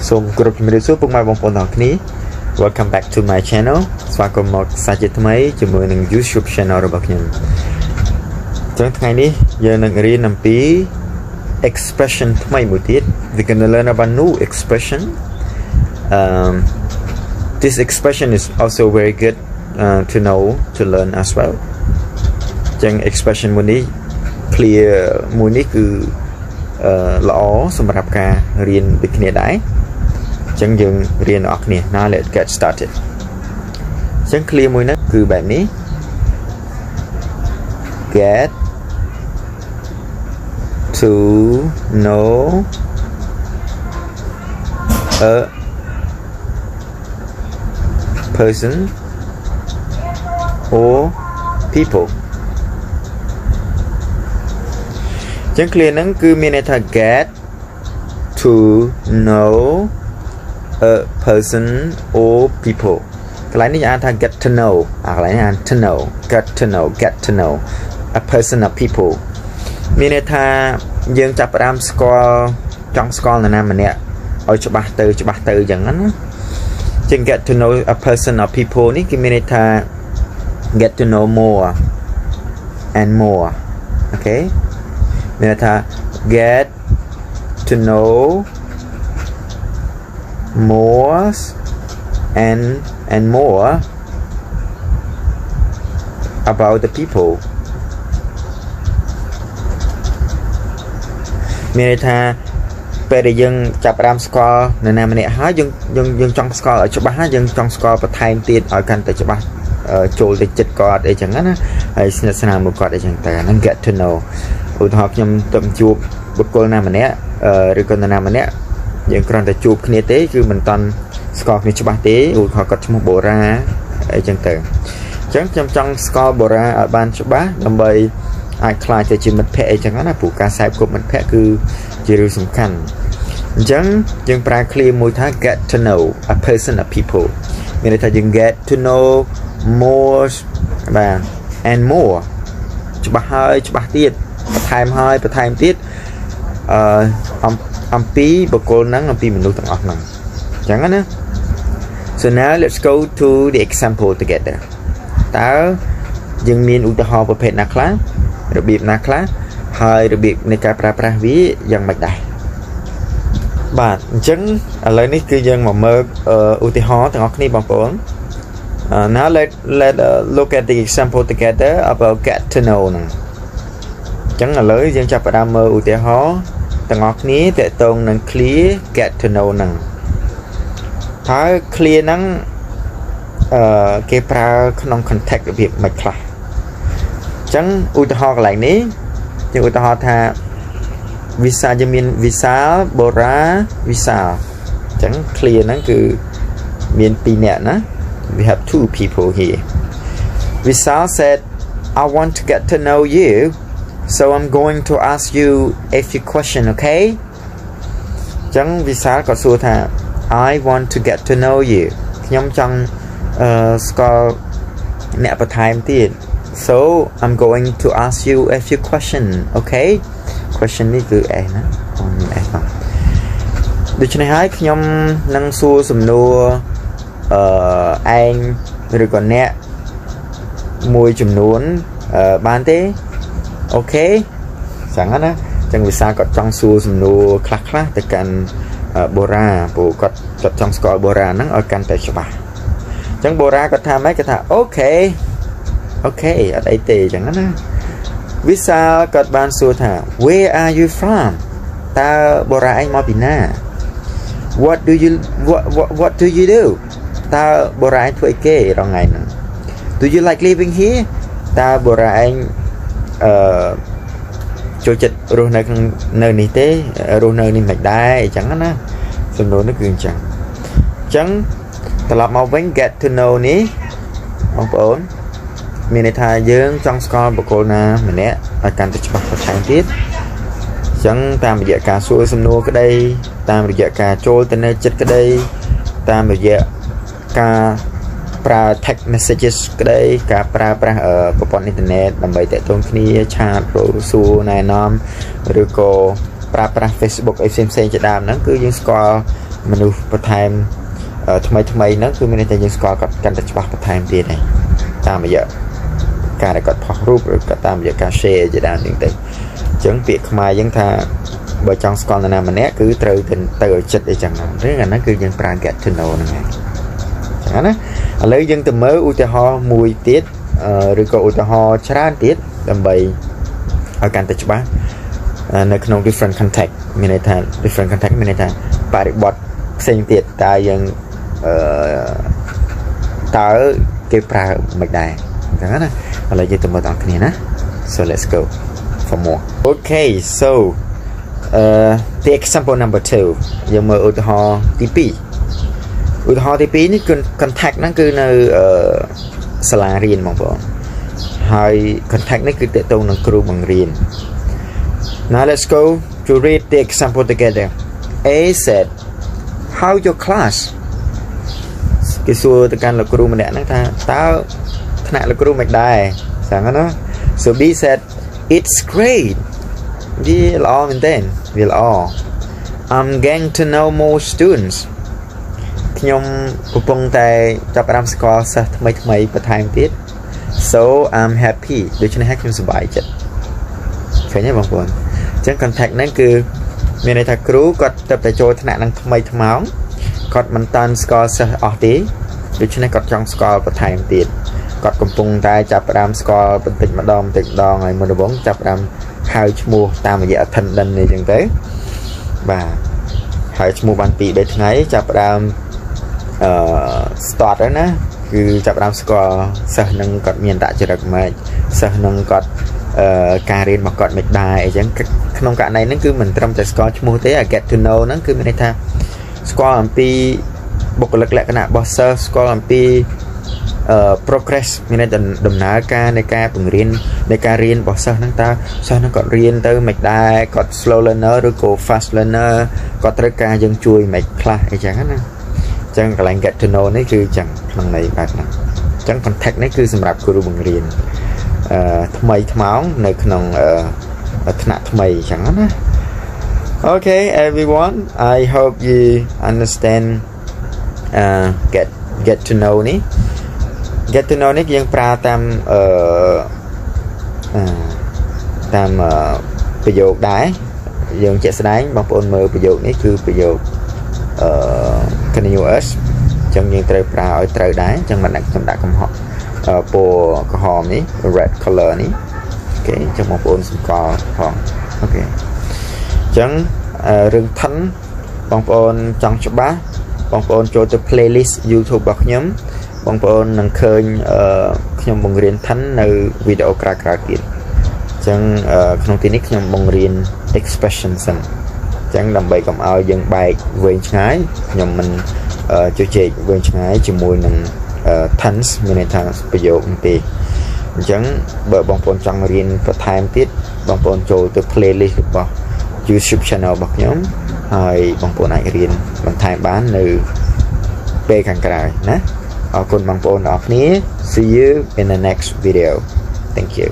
សូមគោរពជំរាបសួរពុកម៉ែបងប្អូនទាំងអស់គ្នា Welcome back to my channel ស្វាគមន៍មកសាជាថ្មីជាមួយនឹង YouTube channel របស់ខ្ញុំចឹងថ្ងៃនេះយើងនឹងរៀនអំពី expression ថ្មីមួយទៀត We're going to learn about new expression This expression is also very good to know to learn as well ចឹង expression មួយនេះ clear មួយនេះគឺល្អសម្រាប់ការរៀនពីគ្នាដែរចឹងយើងរៀនអស់គ្នា Now let's get started ចឹង clear មួយហ្នឹងគឺបែបនេះ get to know a person or people ចឹង clear ហ្នឹងគឺមានន័យថា get to know a person or people កន្លែងនេះអានថា get to know កន្លែងនេះអាន to know get to know a person or people មានន័យថាយើងចាប់ផ្ដើមស្គាល់ចង់ស្គាល់នរណាម្នាក់ឲ្យច្បាស់ទៅអញ្ចឹងណាចឹង get to know a person or people នេះគឺមានន័យថា get to know more and more okay មានន័យថា get to know more and more about the people មានន័យថាពេលដែលយើងចាប់ផ្ដើមស្គាល់នរណាម្នាក់ហើយយើងចង់ស្គាល់ឲ្យច្បាស់ហើយយើងចង់ស្គាល់បន្ថែមទៀតឲ្យកាន់តែច្បាស់ចូលទៅចិត្តគាត់អីចឹងណាហើយស្និទ្ធស្នាលមួយគាត់អីចឹងតែហ្នឹង get to know ឧទាហរណ៍ខ្ញុំទៅជួបបុគ្គលណាម្នាក់ឬក៏នរណាម្នាក់យើងគ្រាន់តែជួបគ្នាទេគឺមិនតាន់ស្គាល់គ្នាច្បាស់ទេឧទាហរណ៍គាត់ឈ្មោះបូរ៉ាអីចឹងទៅអញ្ចឹងខ្ញុំចង់ស្គាល់បូរ៉ាឲ្យបានច្បាស់ដើម្បីអាចខ្លាចទៅជាមិត្តភក្តិអីចឹងណាព្រោះការខ្សែគប់មិត្តភក្តិគឺជារឿងសំខាន់អញ្ចឹងយើងប្រើ clear មួយថា get to know a person or people មានន័យថាយើង get to know more បាទ and more ច្បាស់ហើយច្បាស់ទៀតបន្ថែមទៀតអំពីបុគ្គលហ្នឹងអំពីមនុស្សទាំងអស់ហ្នឹងអញ្ចឹងណា So now let's go to the example together តើយើងមានឧទាហរណ៍ប្រភេទណាខ្លះរបៀបណាខ្លះហើយរបៀបនៃការប្រើប្រាស់វាយ៉ាងម៉េចដែរបាទអញ្ចឹងឥឡូវនេះគឺយើងមកមើលឧទាហរណ៍ទាំងអស់គ្នាបងប្អូនNow let look at the example together about get to know ហ្នឹងអញ្ចឹងឥឡូវយើងចាប់ផ្ដើមមើលឧទាហរណ៍ទាំងអស់គ្នាតកតងនឹង clear get to know ហ្នឹងតើ clear ហ្នឹងគេប្រើក្នុង context របៀបមិនខ្លះអញ្ចឹងឧទាហរណ៍កន្លែងនេះជាឧទាហរណ៍ថាវិសាយើងមានវិសាលបូរ៉ាវិសាលអញ្ចឹង clear ហ្នឹងគឺមាន2នាក់ណា We have two people here Visal said I want to get to know you so I'm going to ask you a few questions okay អញ្ចឹងវិសាលក៏សួរថា I want to get to know you ខ្ញុំចង់ស្គាល់អ្នកបន្ថែមទៀត So I'm going to ask you a few questions okay question នេះគឺ S ណាS បាទដូច្នេះហើយខ្ញុំនឹងសួរសំណួរឯងឬក៏អ្នកមួយចំនួនបានទេអូខេចឹងណាចឹងវិសាក៏ចង់សួរសំណួរខ្លះទៅកាន់បូរ៉ាព្រោះគាត់ចង់ស្គាល់បូរ៉ាហ្នឹងឲ្យកាន់តែច្បាស់ចឹងបូរ៉ាគាត់ថាម៉េចគាត់ថាអូខេអត់អីទេចឹងណាវិសាគាត់បានសួរថា Where are you from តើបូរ៉ាឯងមកពីណា What do you do តើបូរ៉ាឯងធ្វើអីគេរងថ្ងៃហ្នឹង Do you like living here តើបូរ៉ាឯងចូលចិត្តរស់នៅនេះទេរស់នៅនេះមិនដែរអញ្ចឹងណាសំណួរនេះគឺអញ្ចឹងត្រឡប់មកវិញ get to know នេះបងប្អូនមានន័យថាយើងចង់ស្គាល់បុគ្គលណាម្នាក់ឲ្យកាន់តែច្បាស់បន្ថែមទៀតអញ្ចឹងតាមរយៈការសួរសំណួរក្តីតាមរយៈការចូលទៅនៅចិត្តក្តីតាមរយៈការប្រើ text messages ក្តីការប្រើប្រាស់ប្រព័ន្ធអ៊ីនធឺណិតដើម្បីតាក់ទងគ្នាឆាតសួរណែនាំឬក៏ប្រើប្រាស់ Facebook អីផ្សេងៗជាដើមហ្នឹងគឺយើងស្គាល់ មនុស្សបន្ថែមថ្មីហ្នឹងគឺមានន័យថាយើងស្គាល់គាត់កាន់តែច្បាស់បន្ថែមទៀតហើយតាមរយៈការដែលគាត់ផុសរូបឬក៏តាមរយៈការ share ជាដើមហ្នឹងទៅអញ្ចឹងពាក្យខ្មែរយើងថាបើចង់ស្គាល់នរណាម្នាក់គឺត្រូវទៅឲ្យចិត្តអីចឹងហ្នឹងអាហ្នឹងគឺយើងប្រើ get to know ហ្នឹងហើយចឹងណាឥឡូវយើងទៅមើលឧទាហរណ៍មួយទៀតឬក៏ឧទាហរណ៍ច្រើនទៀតដើម្បីឲ្យកាន់តែច្បាស់នៅក្នុង different context មានន័យថា different context មានន័យថាបរិបទផ្សេងទៀតតើយើងតើគេប្រើមិនដែរអញ្ចឹងណាឥឡូវយើងទៅមើលទាំងគ្នាណា so let's go for more okay so the example number 2យើងមើលឧទាហរណ៍ទី2ឧទាហរណ៍ទី2នេះគឺ contact ហ្នឹងគឺនៅសាលារៀនបងប្អូនហើយ contact នេះគឺតកតងនឹងគ្រូបង្រៀន now let's go to read the example together A said how your class គេសួរទៅកាន់លោកគ្រូម្នាក់ហ្នឹងថាតើថ្នាក់លោកគ្រូមិនដែរចឹងណា so B said it's great វាល្អមែនទេវាល្អ I'm getting to know more students ខ្ញុំកំពុងតែចាប់អារម្មណ៍ស្គាល់សិស្សថ្មីបន្ថែមទៀត so I'm happy ដូច្នេះហើយខ្ញុំសប្បាយចិត្តឃើញទេបងប្អូនអញ្ចឹង contact ហ្នឹងគឺមានន័យថាគ្រូគាត់ទៅចូលថ្នាក់នឹងថ្មីថ្មោងគាត់មិនតាន់ស្គាល់សិស្សអស់ទេដូច្នេះគាត់ចង់ស្គាល់បន្ថែមទៀតគាត់កំពុងតែចាប់ផ្ដើមស្គាល់បន្តិចម្ដងហើយមុនដំបូងចាប់ផ្ដើមហៅឈ្មោះតាមរយៈ attendance នេះចឹងទៅបាទហៅឈ្មោះបាន 2-3 ថ្ងៃចាប់ផ្ដើមstart ហើយណាគឺចាប់ផ្ដើមស្គាល់សិស្សនឹងគាត់មានតចរិតម៉េចសិស្សនឹងគាត់ការរៀនរបស់គាត់មិនដែរអីចឹងក្នុងករណីហ្នឹងគឺមិនត្រឹមតែស្គាល់ឈ្មោះទេ get to know ហ្នឹងគឺមានន័យថាស្គាល់អំពីបុគ្គលិកលក្ខណៈរបស់សិស្សស្គាល់អំពី progress មានន័យថាដំណើរការនៃការបង្រៀននៃការរៀនរបស់សិស្សហ្នឹងតើសិស្សហ្នឹងគាត់រៀនទៅមិនដែរគាត់ slow learner ឬក៏ fast learner គាត់ត្រូវការយើងជួយមិនខ្លះអីចឹងណាអញ្ចឹងកន្លែង get to know នេះគឺចឹងក្នុងន័យបែបហ្នឹងអញ្ចឹង contact នេះគឺសម្រាប់គ្រូបង្រៀនថ្មីថ្មោងនៅក្នុងថ្នាក់ថ្មីអញ្ចឹងណា Okay everyone I hope you understand get to know នេះ get to know នេះយើងប្រើតាមប្រយោគដែរយើងជាក់ស្ដែងបងប្អូនមើលប្រយោគនេះគឺប្រយោគcontinuous អញ្ចឹងយើងត្រូវប្រើឲ្យត្រូវដែរអញ្ចឹងមិនខ្ញុំដាក់កំហុសពណ៌ក្រហមនេះ red color នេះអូខេអញ្ចឹងបងប្អូនសម្គាល់ផងអូខេអញ្ចឹងរឿងថិនបងប្អូនចង់ច្បាស់បងប្អូនចូលទៅ playlist YouTube របស់ខ្ញុំបងប្អូននឹងឃើញខ្ញុំបង្រៀនថិននៅវីដេអូក្រោយៗទៀតអញ្ចឹងក្នុងទីនេះខ្ញុំបង្រៀន expression សិនអញ្ចឹងដើម្បីកុំឲ្យយើងបែកវែងឆ្ងាយខ្ញុំមិនជជែកវែងឆ្ងាយជាមួយនឹងtense មានន័យថាប្រយោគនេះទេអញ្ចឹងបើបងប្អូនចង់រៀនបន្ថែមទៀតបងប្អូនចូលទៅ playlist របស់ YouTube channel របស់ខ្ញុំហើយបងប្អូនអាចរៀនបន្ថែមបាននៅពេលខាងក្រោយណាអរគុណបងប្អូនទាំងអស់គ្នា See you in the next video Thank you